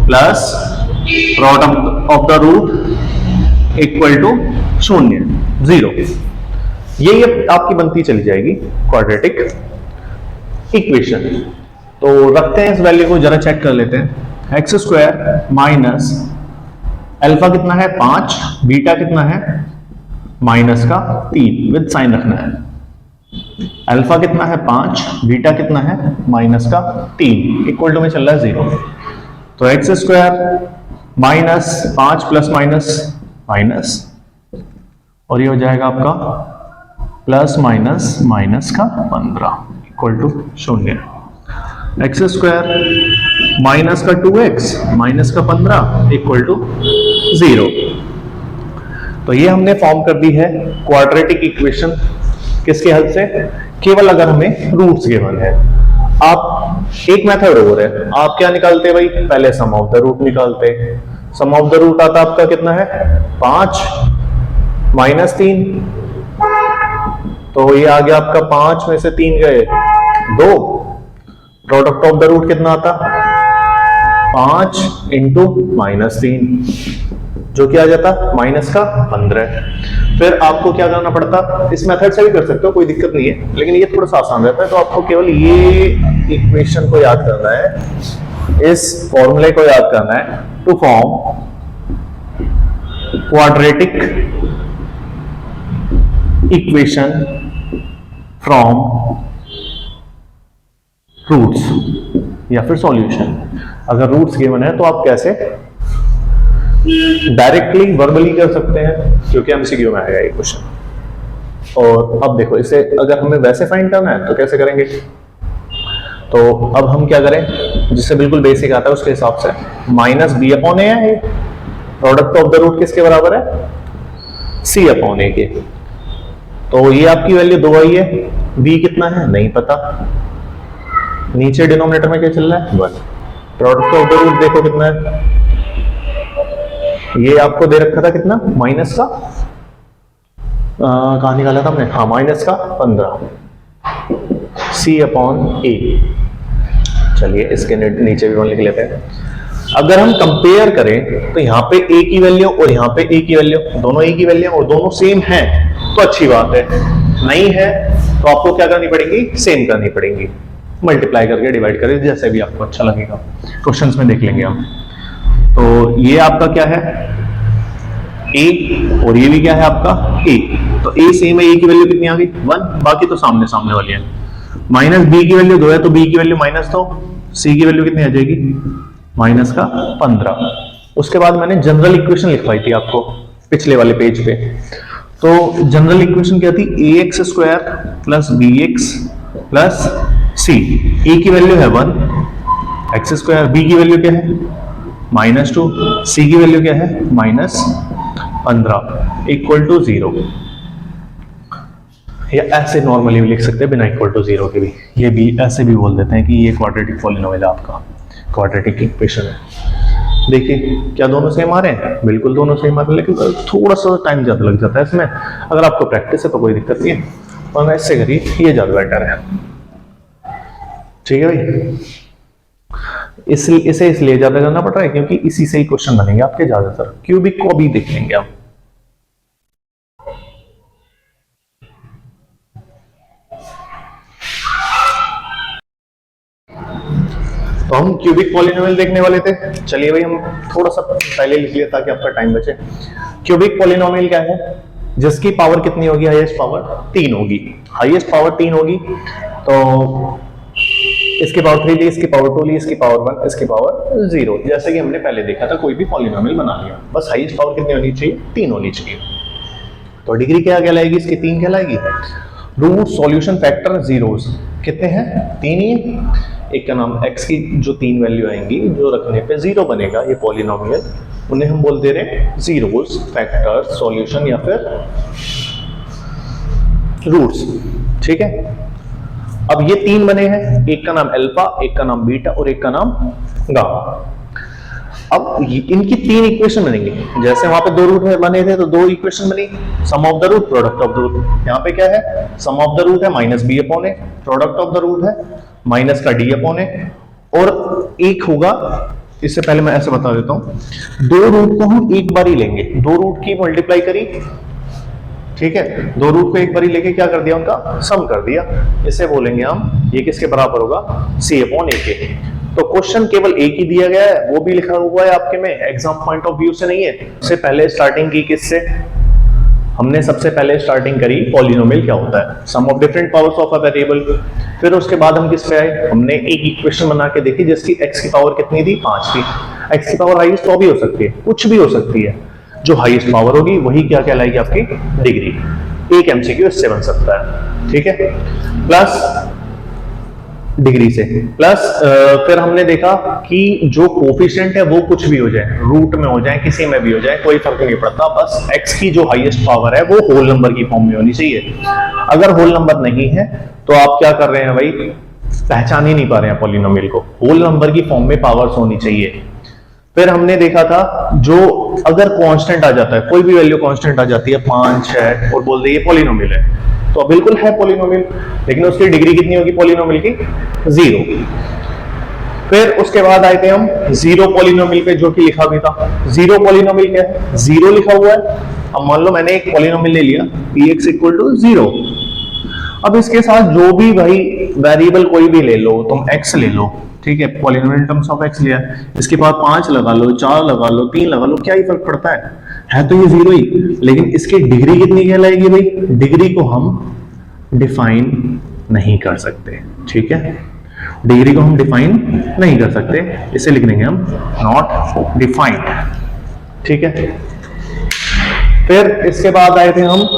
[SPEAKER 1] plus product of the root equal to 0। ये आपकी बनती चली जाएगी क्वाड्रेटिक इक्वेशन। तो रखते हैं इस वैल्यू को, जरा चेक कर लेते हैं। x² माइनस अल्फा कितना है 5, बीटा कितना है -3, विद साइन रखना है। अल्फा कितना है 5, बीटा कितना है -3, इक्वल टू में चल रहा है 0। तो x² माइनस 5 प्लस माइनस, और ये हो जाएगा आपका प्लस माइनस का 15 इक्वल टू 0। x² माइनस का 2x माइनस का 15 इक्वल टू 0। तो ये हमने फॉर्म कर दी है क्वाड्रेटिक इक्वेशन। किसके हेल्प से, केवल अगर हमें रूट्स गिवन है। आप एक मेथड और है, आप क्या निकालते हैं भाई, पहले सम ऑफ द रूट निकालते। सम ऑफ द रूट आता आपका कितना है 5 -3, तो ये आ गया आपका 5 में से 3 गए 2। प्रोडक्ट ऑफ द रूट कितना आता, 5 इंटू -3, जो क्या आ जाता माइनस का 15। फिर आपको क्या करना पड़ता, इस मेथड से भी कर सकते हो, कोई दिक्कत नहीं है, लेकिन ये थोड़ा सा आसान रहता है। तो आपको केवल ये इक्वेशन को याद करना है, इस फॉर्मूले को याद करना है, to form quadratic equation from roots या फिर सॉल्यूशन। अगर रूट्स गिवन है तो आप कैसे डायरेक्टली वर्बली कर सकते हैं, क्योंकि एमसीक्यू में आएगा ये क्वेश्चन। और अब देखो, इसे अगर हमें वैसे फाइंड करना है तो कैसे करेंगे। तो अब हम क्या करें, जिससे बिल्कुल बेसिक आता है उसके हिसाब से, -b/a है, प्रोडक्ट ऑफ द रूट किसके बराबर है, c/a के। तो ये आपकी वैल्यू 2 आई है, b कितना है नहीं पता, नीचे डिनोमिनेटर में क्या चल रहा है 1। प्रोडक्ट ऑफ द रूट देखो कितना है, ये आपको दे रखा था कितना, माइनस का कहां निकाला था हमने, हाँ माइनस का 15 c/a। चलिए इसके नीचे भी 1 लिख लेते हैं। अगर हम कंपेयर करें तो यहाँ पे a की वैल्यू और यहाँ पे a की वैल्यू, दोनों a की वैल्यू और दोनों सेम है तो अच्छी बात है, नहीं है तो आपको क्या करनी पड़ेगी, सेम करनी पड़ेगी, मल्टीप्लाई करके डिवाइड करें, जैसे भी आपको अच्छा लगेगा, क्वेश्चंस में देख लेंगे हम। तो ये आपका क्या है a, और ये भी क्या है आपका a। तो a सेम है, a की वैल्यू कितनी आ गई 1, बाकी तो सामने सामने वाली है। माइनस b की वैल्यू 2 है तो b की वैल्यू -2, c की वैल्यू कितनी आ जाएगी माइनस का 15। उसके बाद मैंने जनरल इक्वेशन लिखवाई थी आपको पिछले वाले पेज पे। तो जनरल इक्वेशन क्या थी, ax² + bx प्लस सी, ए की वैल्यू है 1 एक्स स्क्वायर, बी की वैल्यू क्या है -2, सी की वैल्यू क्या है -15 इक्वल टू 0। या ऐसे नॉर्मली भी लिख सकते हैं बिना इक्वल टू 0 के भी, ये भी ऐसे भी बोल देते हैं कि ये क्वाड्रेटिक पॉलिनोमियल है आपका, क्वाड्रेटिक इक्वेशन है। देखिए क्या दोनों सेम आ रहे हैं, बिल्कुल दोनों सेम आ रहे हैं, लेकिन थोड़ा सा टाइम ज्यादा लग जाता है इसमें। अगर आपको प्रैक्टिस है तो कोई दिक्कत नहीं है, वरना इससे करिए, ये ज्यादा बेटर है। ठीक है भाई, इसे इसलिए ज्यादा करना पड़ रहा है क्योंकि इसी से ही क्वेश्चन बनेंगे आपके ज्यादातर। क्यूबिक को भी देख लेंगे आप। तो हम क्यूबिक पॉलिनोमियल देखने वाले थे। चलिए भाई हम थोड़ा सा पहले लिख लिया ताकि आपका टाइम बचे। क्यूबिक पॉलिनोमियल क्या है, जिसकी पावर कितनी होगी, हाईएस्ट पावर 3 होगी। हाईएस्ट पावर 3 होगी तो इसकी पावर 3 ली, इसकी पावर 2 ली, इसकी पावर 1, इसकी पावर 0, जैसे कि हमने पहले देखा था कोई भी पॉलिनोमियल बना लिया। बस हाईएस्ट पावर कितनी होनी चाहिए, 3 होनी चाहिए। तो डिग्री क्या कहलाएगी, इसकी 3 कहलाएगी। रूट सॉल्यूशन फैक्टर जीरोस कितने हैं, 3 ही। एक का नाम x की जो 3 वैल्यू आएंगी जो रखने पे 0 बनेगा, ये पॉलिनोमियल, उन्हें हम बोल दे रहे हैं जीरोस, फैक्टर, सॉल्यूशन या फिर रूट्स। ठीक है, अब ये 3 बने हैं, एक का नाम अल्फा, एक का नाम बीटा और एक का नाम गामा। अब इनकी 3 इक्वेशन बनेंगे। जैसे वहां पे 2 रूट में बने थे तो 2 इक्वेशन बनी, sum of the root, product of the root. यहाँ पे क्या है, सम ऑफ द रूट है -b upon a, product of the root है माइनस का d अपॉन a, और एक होगा, इससे पहले मैं ऐसे बता देता हूं, 2 रूट को हम एक बार ही लेंगे, 2 रूट की मल्टीप्लाई करी, ठीक है, 2 रूट को एक बार ही लेके क्या कर दिया, उनका सम कर दिया। इसे बोलेंगे हम, ये किसके बराबर होगा, c अपॉन a के। तो क्वेश्चन केवल एक ही दिया गया है, वो भी लिखा हुआ है आपके में, एग्जाम पॉइंट ऑफ व्यू से नहीं है। सबसे पहले स्टार्टिंग की किससे, हमने सबसे पहले स्टार्टिंग करी पॉलिनोमियल क्या होता है, sum of different powers of a variable. फिर उसके बाद हम किस पे आए, हमने एक इक्वेशन बना के देखी जिसकी x की पावर कितनी थी, 5 थी। x की पावर हाईएस्ट तो भी हो सकती है, कुछ भी हो सकती है, जो हाईएस्ट पावर होगी वही क्या कहलाएगी आपकी डिग्री। एक एमसीक्यू इससे बन सकता है, ठीक है, प्लस डिग्री से, प्लस फिर हमने देखा कि जो कोफिशिएंट है वो कुछ भी हो जाए, रूट में हो जाए, किसी में भी हो जाए, कोई फर्क नहीं पड़ता, बस x की जो हाईएस्ट पावर है वो होल नंबर की फॉर्म में होनी चाहिए। अगर होल नंबर नहीं है तो आप क्या कर रहे हैं भाई, पहचान ही नहीं पा रहे हैं पॉलिनोमियल को, होल नंबर की फॉर्म में पावर्स होनी चाहिए। फिर हमने देखा था जो अगर कांस्टेंट आ जाता है, कोई भी वैल्यू कांस्टेंट आ जाती है 5 है और बोल दे ये पॉलिनोमियल है, तो बिल्कुल है पॉलिनोमियल, लेकिन उसकी डिग्री कितनी होगी पॉलिनोमियल की, 0। फिर उसके बाद आए थे हम 0 पॉलिनोमियल पे, जो कि लिखा भी था। 0 पॉलिनोमियल क्या है, 0 लिखा हुआ है। अब मान लो मैंने एक पॉलिनोमियल ले लिया px इक्वल टू 0। अब इसके साथ जो भी भाई वेरिएबल कोई भी ले लो, तुम x ले लो, ठीक है, पॉलिनोमियल टर्म्स ऑफ x लिया, इसके बाद 5 लगा लो, 4 लगा लो, 3 लगा लो, क्या ही फर्क पड़ता है तो ये 0 ही, लेकिन इसकी डिग्री कितनी कहलाएगी भाई, डिग्री को हम डिफाइन नहीं कर सकते, ठीक है, डिग्री को हम डिफाइन नहीं कर सकते, इसे लिख देंगे हम नॉट डिफाइंड, ठीक है। फिर इसके बाद आए थे हम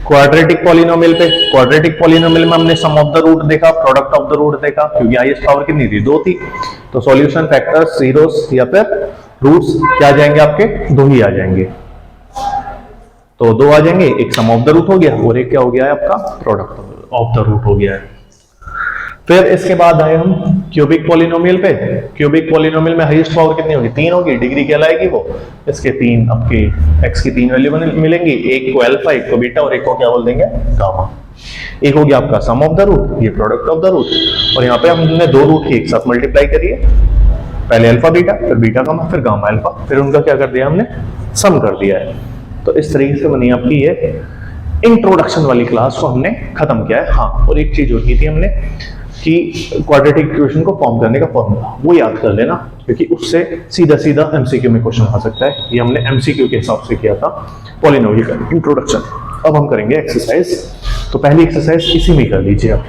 [SPEAKER 1] क्वाड्रेटिक पॉलिनोमियल पे। क्वाड्रेटिक पॉलिनोमियल में हमने सम ऑफ द रूट देखा, प्रोडक्ट ऑफ द रूट देखा, क्योंकि हाईएस्ट पावर कितनी थी, 2 थी, तो सॉल्यूशन फैक्टर्स जीरोस या फिर रूट्स क्या आ जाएंगे आपके, 2 ही आ जाएंगे, तो 2 आ जाएंगे, एक सम ऑफ द रूट हो गया और एक क्या हो गया है आपका प्रोडक्ट ऑफ द रूट हो गया है। फिर इसके बाद आए हम क्यूबिक पॉलिनोमियल पे। क्यूबिक पॉलिनोमियल में हाईएस्ट पावर कितनी होगी, 3 होगी, डिग्री क्या लाएगी वो, इसके 3 आपके x की 3 वैल्यू मिलेंगी, एक को अल्फा, एक को बीटा और एक को क्या बोल देंगे गामा। एक हो गया आपका सम ऑफ द रूट, ये प्रोडक्ट ऑफ द रूट, और यहाँ पे हमने 2 रूट की एक साथ मल्टीप्लाई करी है, पहले अल्फा बीटा, फिर बीटा गामा, फिर गामा अल्फा, फिर उनका क्या कर दिया हमने, सम कर दिया है। तो इस तरीके से बनी आपकी ये इंट्रोडक्शन वाली क्लास को हमने खत्म किया है। हाँ, और एक चीज और की थी हमने कि क्वाड्रेटिक इक्वेशन को फॉर्म करने का फॉर्मूला, वो याद कर लेना, क्योंकि उससे सीधा सीधा एमसीक्यू में क्वेश्चन आ सकता है। ये हमने एमसीक्यू के हिसाब से किया था पॉलिनोमियल का इंट्रोडक्शन। अब हम करेंगे एक्सरसाइज, तो पहली एक्सरसाइज इसी में कर लीजिए आप।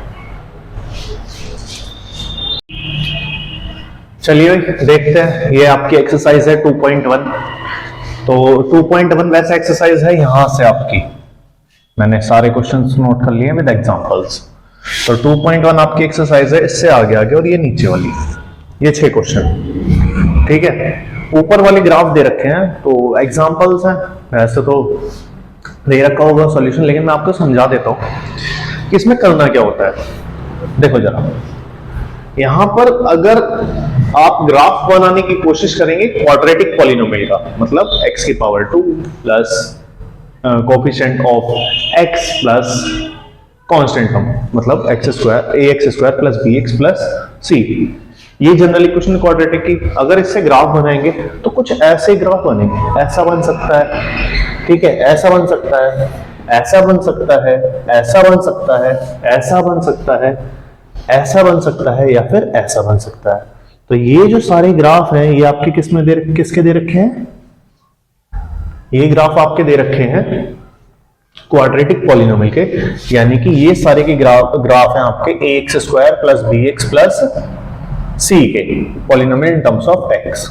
[SPEAKER 1] चलिए देखते हैं, ये आपकी एक्सरसाइज है 2.1। तो 2.1 वैसा एक्सरसाइज है, यहां से आपकी मैंने सारे क्वेश्चंस नोट कर लिए विद एग्जांपल्स। तो 2.1 आपकी एक्सरसाइज है, इससे आगे आगे और ये नीचे वाली, ये 6 क्वेश्चन। ठीक है, ऊपर वाले ग्राफ दे रखे हैं तो एग्जांपल्स हैं, वैसे तो दे रखा होगा सॉल्यूशन, लेकिन मैं आपको समझा देता हूं कि इसमें करना क्या होता है। देखो जरा, यहां पर अगर आप ग्राफ बनाने की कोशिश करेंगे क्वाड्रेटिक पॉलिनोमियल का, मतलब x की power 2 plus coefficient of x plus constant term, मतलब x square ax square plus bx plus c, ये जनरल इक्वेशन क्वाड्रेटिक की। अगर इससे ग्राफ बनाएंगे तो कुछ ऐसे ग्राफ बनेंगे, ऐसा बन सकता है, ठीक है, ऐसा बन सकता है, ऐसा बन सकता है, ऐसा बन सकता है, ऐसा बन सकता है, ऐसा बन सकता है, या फिर ऐसा बन सकता है। तो ये जो सारे ग्राफ हैं ये आपके किसके दे रखे हैं? ये ग्राफ आपके दे रखे हैं क्वाड्रेटिक पॉलिनोमियल के, यानी कि ये सारे के ग्राफ हैं आपके ax square plus bx plus c के polynomial in terms of x।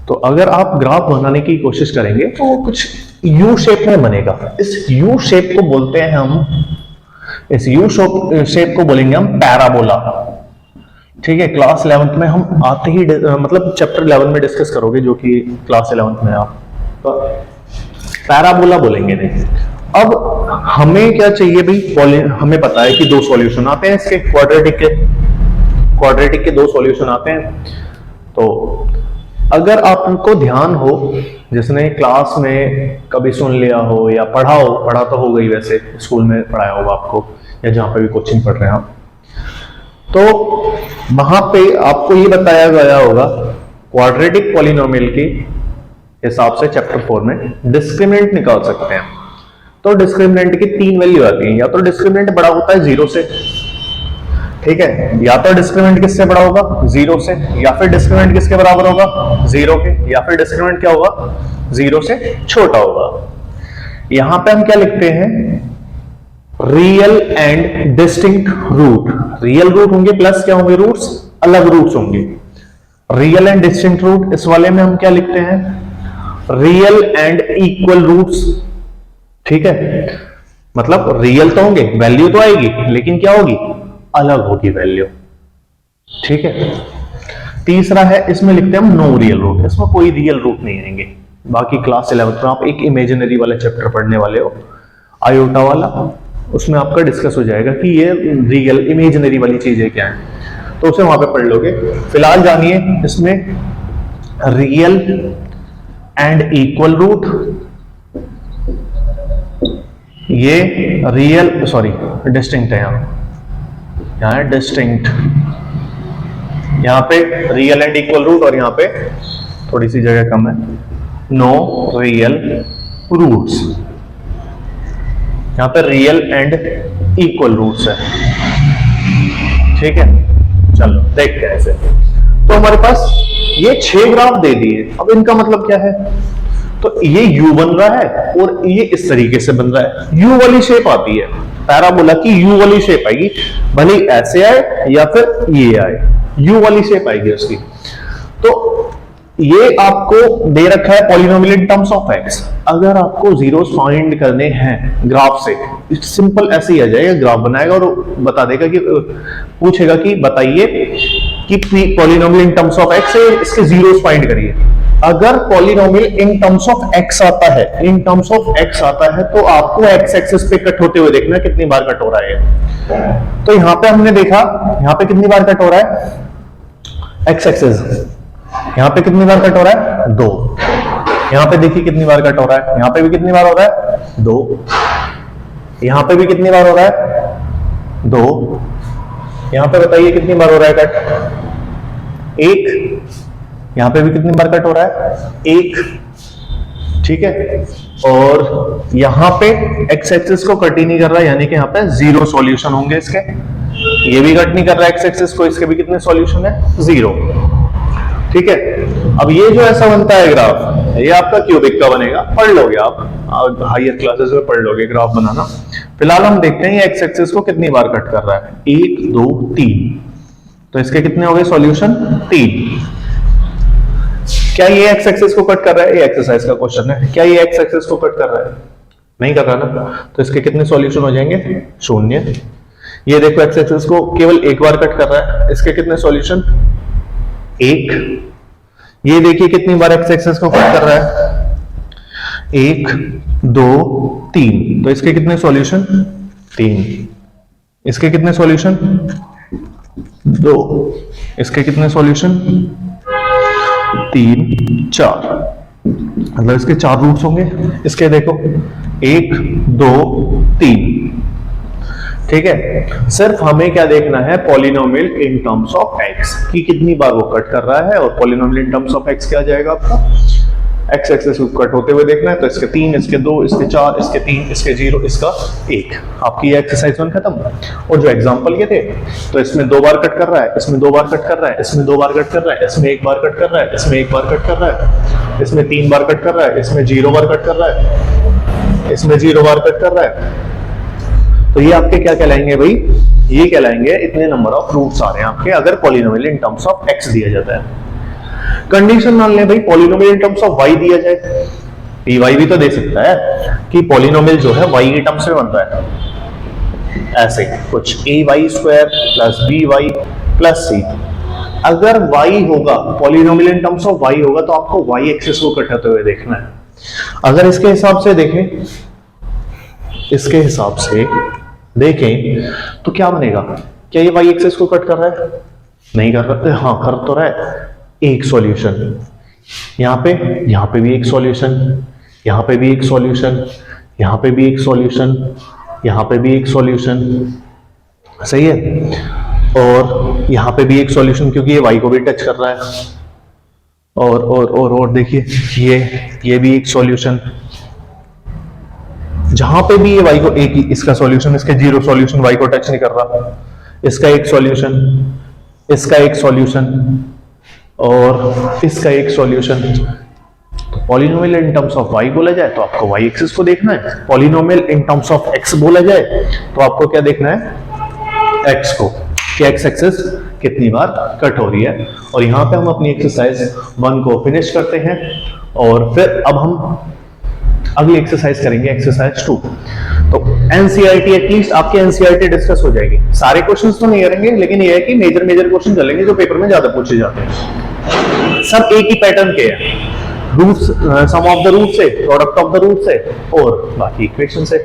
[SPEAKER 1] तो अगर आप ग्राफ बनाने की कोशिश करेंगे तो वो कुछ यू शेप में बनेगा। इस यू शेप को बोलते हैं हम, इस यू शेप को बोलेंगे हम पैराबोला। ठीक है, क्लास 11th में हम आते ही मतलब चैप्टर 11 में डिस्कस करोगे, जो कि क्लास 11th में आप तो पैराबोला बोलेंगे। नहीं, अब हमें क्या चाहिए भाई, हमें पता है कि दो सॉल्यूशन आते हैं इसके क्वाड्रेटिक के दो सॉल्यूशन आते हैं। तो अगर आपको ध्यान हो, जिसने क्लास में कभी सुन लिया हो या पढ़ा तो हो गई, वैसे स्कूल में पढ़ाया होगा आपको या जहां पे भी कोचिंग पढ़ रहे हैं आप, तो वहां पे आपको ये बताया गया होगा क्वाड्रेटिक पॉलिनोमियल के हिसाब से चैप्टर 4 में डिस्क्रिमिनेंट निकाल सकते हैं। तो डिस्क्रिमिनेंट की 3 वैल्यू आती है, या तो डिस्क्रिमिनेंट बड़ा होता है 0 से, ठीक है, या तो डिस्क्रिमिनेंट किससे बड़ा होगा 0 से, या फिर डिस्क्रिमिनेंट किसके बराबर होगा 0 के, या फिर डिस्क्रिमिनेंट क्या होगा 0 से छोटा होगा। यहां पे हम क्या लिखते हैं, real and distinct root. Real root होंगे प्लस क्या होंगे, रूट्स, अलग रूट्स होंगे। रियल एंड डिस्टिंक्ट रूट, इस वाले में हम क्या लिखते हैं, रियल एंड इक्वल रूट्स। ठीक है, मतलब रियल तो होंगे, वैल्यू तो आएगी, लेकिन क्या होगी, अलग होगी वैल्यू। ठीक है, तीसरा है, इसमें लिखते हैं हम नो रियल रूट, इसमें कोई रियल रूट नहीं आएंगे। बाकी क्लास 11th में आप एक इमेजिनरी वाला चैप्टर पढ़ने वाले हो, आयोटा वाला, उसमें आपका डिस्कस हो जाएगा कि ये रियल इमेजिनरी वाली चीजें क्या है, तो उसे वहां पे पढ़ लोगे। फिलहाल जानिए इसमें रियल एंड इक्वल रूट, ये रियल सॉरी डिस्टिंक्ट है, यहाँ है डिस्टिंक्ट, यहां पे रियल एंड इक्वल रूट, और यहां पे थोड़ी सी जगह कम है, नो रियल रूट्स। यहां पे रियल एंड इक्वल रूट्स है। ठीक है, चलो देखते हैं ऐसे। तो हमारे पास ये 6 ग्राफ दे दिए, अब इनका मतलब क्या है, तो ये U बन रहा है और ये इस तरीके से बन रहा है, U वाली शेप आती है, पैराबोला की U वाली शेप आएगी, भले ऐसे आए या फिर ये आए, U वाली शेप आएगी उसकी। तो ये आपको दे रखा है polynomial in terms of x। अगर आपको जीरोस फाइंड करने हैं ग्राफ से, सिंपल ऐसे ही आ जाएगा, ग्राफ बनाएगा और बता देगा कि पूछेगा कि बताइए कि polynomial in terms of x है, इसके जीरोस फाइंड करिए। अगर polynomial in terms of x आता है, इन टर्म्स ऑफ x आता है, तो आपको x एक्सिस पे कट होते हुए देखना कितनी बार कट हो रहा है। तो यहां पे हमने देखा, यहां पे कितनी बार कट हो रहा है x एक्सिस, यहां पे कितनी बार कट हो रहा है 2, यहां पे देखिए कितनी बार कट हो रहा है, यहां पे भी कितनी बार हो रहा है 2, यहां पे भी कितनी बार हो रहा है 2, यहां पे बताइए कितनी बार हो रहा है कट 1, यहां पे भी कितनी बार कट हो रहा है 1। ठीक है, और यहां पे x एक्सिस को कट ही नहीं कर रहा है, यानी कि यहां पे 0 सॉल्यूशन होंगे इसके। ये भी कट नहीं कर रहा है x एक्सिस को, इसके भी कितने सॉल्यूशन है 0। ठीक है, अब ये जो ऐसा बनता है ग्राफ, ये आपका क्यूबिक का बनेगा, पढ़ लोगे आप हायर क्लासेस में पढ़ लोगे ग्राफ बनाना। फिलहाल हम देखते हैं एक्स एक्सिस को कितनी बार कट कर रहा है, 1 2 3, तो इसके कितने हो गए सॉल्यूशन 3। क्या ये एक्स एक्सिस को कट कर रहा है, ये एक्सरसाइज का क्वेश्चन है, क्या ये एक्स एक्सिस को कट कर रहा है, नहीं कर रहा ना, तो इसके कितने सॉल्यूशन हो जाएंगे 0। ये देखो एक्स एक्सिस को केवल एक बार कट कर रहा है, इसके कितने सॉल्यूशन? एक। ये देखिए कितनी बार एक्स एक्सिस को कट कर रहा है? 1 2 3, तो इसके कितने सॉल्यूशन? 3। इसके कितने सॉल्यूशन? 2। इसके कितने सॉल्यूशन? 3 4, मतलब इसके 4 रूट्स होंगे। इसके देखो 1 2 3, ठीक है। सिर्फ हमें क्या देखना है? Polynomial in terms of x की कितनी बार वो कट कर रहा है, और polynomial in terms of x क्या जाएगा आपका? एक्स एक्सिस को कट होते हुए देखना है, तो इसके 3, इसके 2, इसके 4, इसके 3, इसके 0, इसका 1। आपकी ये एक्सरसाइज 1 खत्म। और जो एग्जांपल ये थे, तो इसमें 2 बार कट कर रहा है, इसमें 2 बार कट कर रहा है, इसमें 2 बार कट कर रहा है, इसमें 1 बार कट कर रहा है, इसमें 1 बार कट कर रहा है, इसमें 3 बार कट कर रहा है, इसमें 0 बार कट कर रहा है, इसमें 0 बार कट कर रहा है। तो ये आपके क्या कहलाएंगे भाई? ये कहलाएंगे इतने नंबर ऑफ रूट्स आ रहे हैं आपके, अगर polynomial in terms of X दिया जाता है। कंडीशन मान लें भाई polynomial in terms of Y दिया जाए, पी वाई भी तो दे सकता है कि पॉलिनोमियल जो है वाई के टर्म्स में बन रहा है, ऐसे कुछ a y square plus b y plus c. अगर वाई होगा, polynomial in terms of y होगा, तो आपको वाई एक्सिस को कटते हुए देखना है। अगर इसके हिसाब से देखें, इसके हिसाब से देखें तो क्या बनेगा? क्या ये वाई एक्सिस को कट कर रहा है? नहीं कर रहा, हाँ कर तो रहा है। एक सॉल्यूशन यहां पे भी एक सॉल्यूशन, यहां पे भी एक सॉल्यूशन, यहां पे भी एक सॉल्यूशन, यहां पे भी एक सॉल्यूशन, सही है। और यहां पे भी एक सॉल्यूशन, क्योंकि ये वाई को भी टच कर रहा है। और देखिए ये भी एक सॉल्यूशन, जहां पे भी ये वाई को एक ही, इसका सॉल्यूशन, इसके 0 सॉल्यूशन, वाई को टच नहीं कर रहा। इसका एक सॉल्यूशन, इसका एक सॉल्यूशन, और इसका एक सॉल्यूशन। तो polynomial in terms of Y बोला जाए तो आपको वाई एक्सिस को देखना है, polynomial in terms of X बोला जाए तो आपको क्या देखना है? एक्स को, कि एक्स एक्सिस कितनी बार कट हो रही है। और यहां पे हम अपनी एक्सरसाइज 1 को फिनिश करते हैं, और फिर अब हम अगली एक्सरसाइज करेंगे, एक्सरसाइज 2। तो एनसीईआरटी एटलीस्ट आपके एनसीईआरटी डिस्कस हो जाएगी। सारे क्वेश्चंस तो नहीं करेंगे, लेकिन ये है कि मेजर क्वेश्चन चलेंगे जो पेपर में ज्यादा पूछे जाते हैं। सब एक ही पैटर्न के हैं, roots, sum of the root से, प्रोडक्ट ऑफ द रूट से, और बाकी इक्वेशन से।